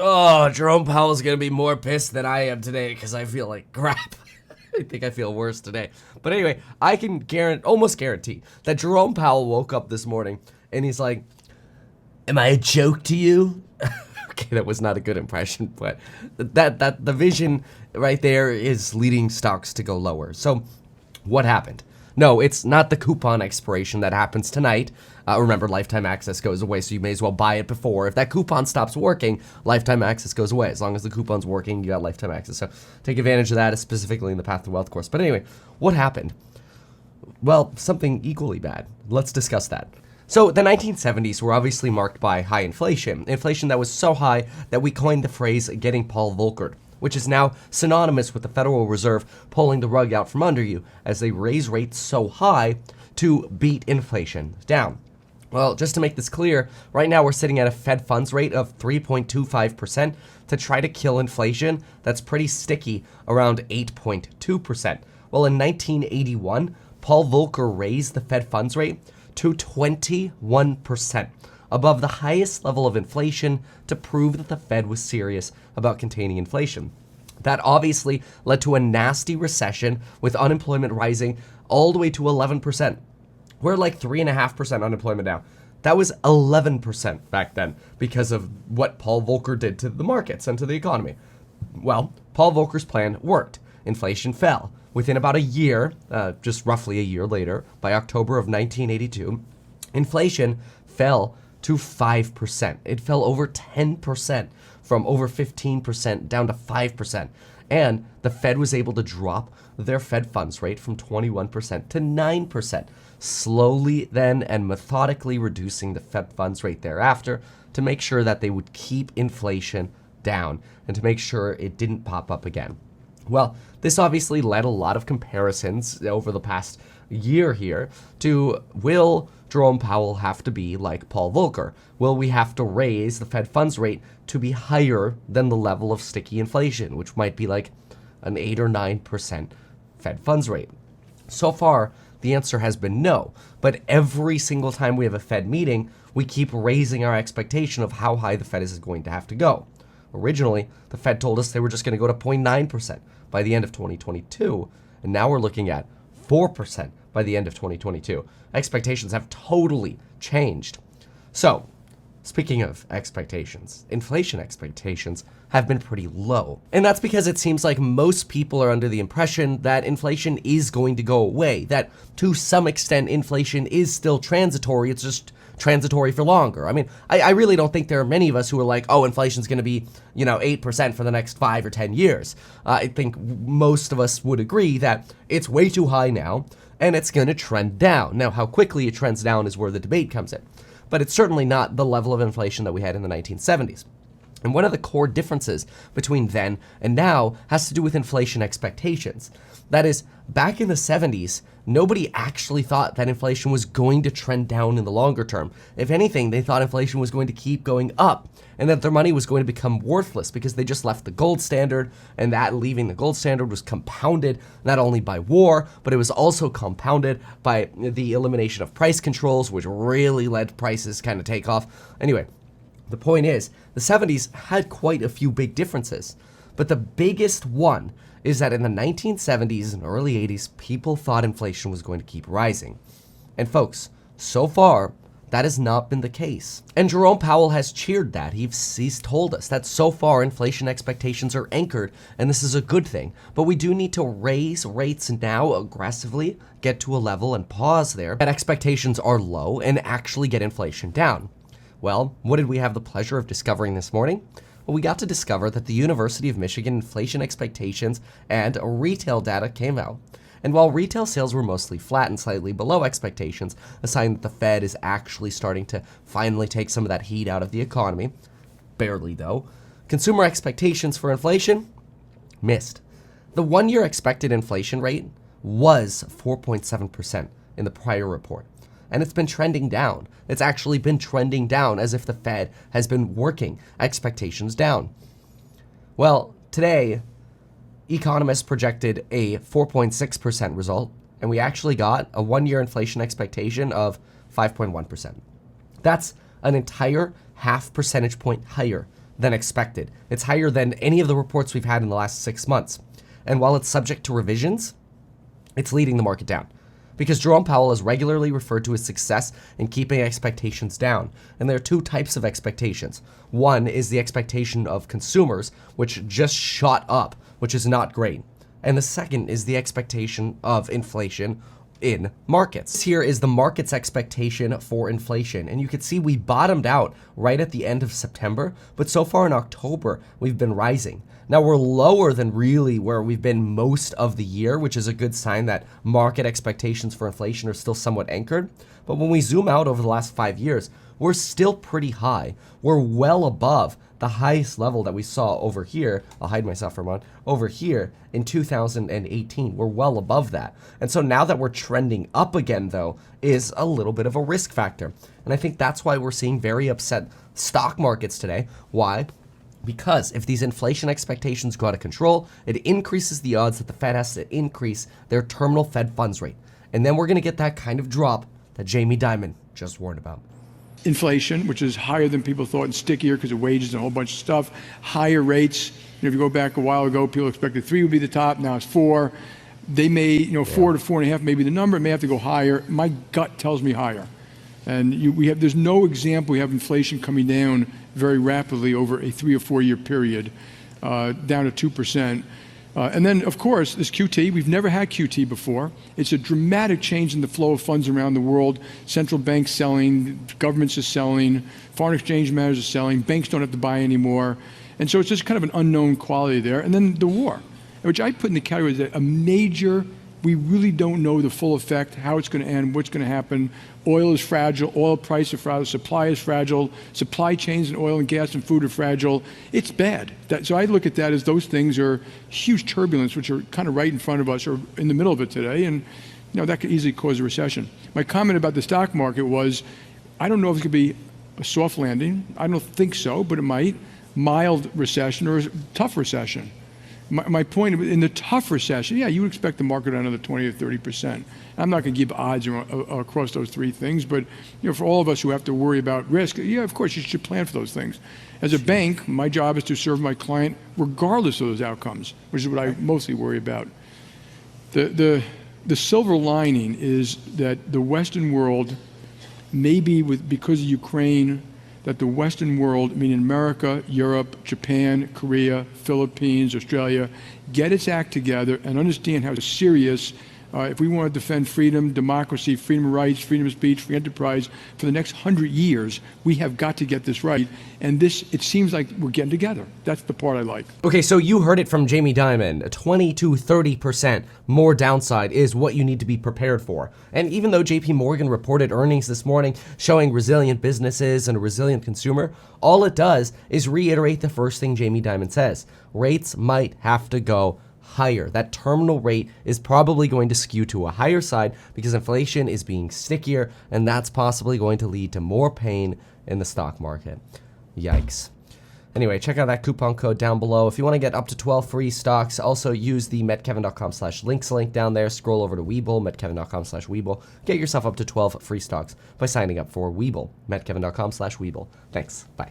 Oh, Jerome Powell's gonna be more pissed than I am today because I feel like crap. I think I feel worse today. But anyway, I can almost guarantee that Jerome Powell woke up this morning and he's like, "Am I a joke to you?" Okay, that was not a good impression, but that the vision right there is leading stocks to go lower. So, what happened? No, it's not the coupon expiration that happens tonight. Remember, lifetime access goes away, so you may as well buy it before. If that coupon stops working, lifetime access goes away. As long as the coupon's working, you got lifetime access. So take advantage of that, specifically in the Path to Wealth course. But anyway, what happened? Well, something equally bad. Let's discuss that. So the 1970s were obviously marked by high inflation. Inflation that was so high that we coined the phrase getting Paul Volckered, which is now synonymous with the Federal Reserve pulling the rug out from under you as they raise rates so high to beat inflation down. Well, just to make this clear, right now we're sitting at a Fed funds rate of 3.25% to try to kill inflation that's pretty sticky around 8.2%. Well, in 1981, Paul Volcker raised the Fed funds rate to 21%, above the highest level of inflation, to prove that the Fed was serious about containing inflation. That obviously led to a nasty recession with unemployment rising all the way to 11%. We're like 3.5% unemployment now. That was 11% back then because of what Paul Volcker did to the markets and to the economy. Well, Paul Volcker's plan worked. Inflation fell. Within about a year, just roughly a year later, by October of 1982, inflation fell to 5%. It fell over 10%, from over 15% down to 5%. And the Fed was able to drop their Fed funds rate from 21% to 9%, slowly then and methodically reducing the Fed funds rate thereafter to make sure that they would keep inflation down and to make sure it didn't pop up again. Well, this obviously led a lot of comparisons over the past year here to, will Jerome Powell have to be like Paul Volcker? Will we have to raise the Fed funds rate to be higher than the level of sticky inflation, which might be like an 8 or 9% Fed funds rate? So far, the answer has been no. But every single time we have a Fed meeting, we keep raising our expectation of how high the Fed is going to have to go. Originally, the Fed told us they were just going to go to 0.9% by the end of 2022, and now we're looking at 4% by the end of 2022. Expectations have totally changed. So, speaking of expectations, inflation expectations have been pretty low. And that's because it seems like most people are under the impression that inflation is going to go away, that to some extent inflation is still transitory, it's just transitory for longer. I mean, I really don't think there are many of us who are like, oh, inflation's going to be, 8% for the next 5 or 10 years. I think most of us would agree that it's way too high now, and it's going to trend down. Now, how quickly it trends down is where the debate comes in. But it's certainly not the level of inflation that we had in the 1970s. And one of the core differences between then and now has to do with inflation expectations. That is, back in the 70s, nobody actually thought that inflation was going to trend down in the longer term. If anything, they thought inflation was going to keep going up and that their money was going to become worthless because they just left the gold standard, and that leaving the gold standard was compounded not only by war, but it was also compounded by the elimination of price controls, which really let prices kind of take off. Anyway, the point is, the 70s had quite a few big differences, but the biggest one is that in the 1970s and early 80s, people thought inflation was going to keep rising. And folks, so far, that has not been the case. And Jerome Powell has cheered that. He's told us that so far inflation expectations are anchored, and this is a good thing. But we do need to raise rates now aggressively, get to a level and pause there, that expectations are low and actually get inflation down. Well, what did we have the pleasure of discovering this morning? Well, we got to discover that the University of Michigan inflation expectations and retail data came out. And while retail sales were mostly flat and slightly below expectations, a sign that the Fed is actually starting to finally take some of that heat out of the economy, barely though, consumer expectations for inflation missed. The one-year expected inflation rate was 4.7% in the prior report. And it's been trending down. It's actually been trending down as if the Fed has been working expectations down. Well, today, economists projected a 4.6% result, and we actually got a one-year inflation expectation of 5.1%. That's an entire half percentage point higher than expected. It's higher than any of the reports we've had in the last 6 months. And while it's subject to revisions, it's leading the market down. Because Jerome Powell is regularly referred to his success in keeping expectations down. And there are two types of expectations. One is the expectation of consumers, which just shot up, which is not great. And the second is the expectation of inflation in markets. Here is the market's expectation for inflation. And you can see we bottomed out right at the end of September, but so far in October, we've been rising. Now we're lower than really where we've been most of the year, which is a good sign that market expectations for inflation are still somewhat anchored. But when we zoom out over the last 5 years, we're still pretty high. We're well above the highest level that we saw over here. I'll hide myself for a moment. Over here in 2018, we're well above that. And so now that we're trending up again, though, is a little bit of a risk factor. And I think that's why we're seeing very upset stock markets today. Why? Because if these inflation expectations go out of control, it increases the odds that the Fed has to increase their terminal Fed funds rate. And then we're going to get that kind of drop that Jamie Dimon just warned about. Inflation, which is higher than people thought and stickier because of wages and a whole bunch of stuff. Higher rates. If you go back a while ago, people expected 3 would be the top. Now it's 4. They may, 4 to 4.5 may be the number. It may have to go higher. My gut tells me higher. And there's no example we have inflation coming down very rapidly over a 3 or 4 year period, down to 2%. And then, of course, this QT. We've never had QT before. It's a dramatic change in the flow of funds around the world. Central banks selling, governments are selling, foreign exchange matters are selling, banks don't have to buy anymore. And so it's just kind of an unknown quality there. And then the war, which I put in the category as a major, we really don't know the full effect, how it's going to end, what's going to happen. Oil is fragile, oil prices are fragile, supply is fragile, supply chains in oil and gas and food are fragile. It's bad. So I look at that as those things are huge turbulence, which are kind of right in front of us or in the middle of it today. And that could easily cause a recession. My comment about the stock market was, I don't know if it could be a soft landing. I don't think so, but it might. Mild recession or a tough recession. My point, in the tough recession, you would expect the market on another 20 or 30%. I'm not going to give odds across those three things, but for all of us who have to worry about risk, of course you should plan for those things. As a bank, my job is to serve my client regardless of those outcomes, which is what I mostly worry about. The silver lining is that the Western world, maybe because of Ukraine, that the Western world, meaning America, Europe, Japan, Korea, Philippines, Australia, get its act together and understand how serious, if we want to defend freedom, democracy, freedom of rights, freedom of speech, free enterprise, for the next 100 years, we have got to get this right. And it seems like we're getting together. That's the part I like. Okay, so you heard it from Jamie Dimon. 20 to 30% more downside is what you need to be prepared for. And even though JP Morgan reported earnings this morning showing resilient businesses and a resilient consumer, all it does is reiterate the first thing Jamie Dimon says. Rates might have to go higher. That terminal rate is probably going to skew to a higher side because inflation is being stickier, and that's possibly going to lead to more pain in the stock market. Yikes. Anyway, check out that coupon code down below. If you want to get up to 12 free stocks, also use the metkevin.com/links link down there. Scroll over to Webull, metkevin.com/Webull. Get yourself up to 12 free stocks by signing up for Webull, metkevin.com/Webull. Thanks. Bye.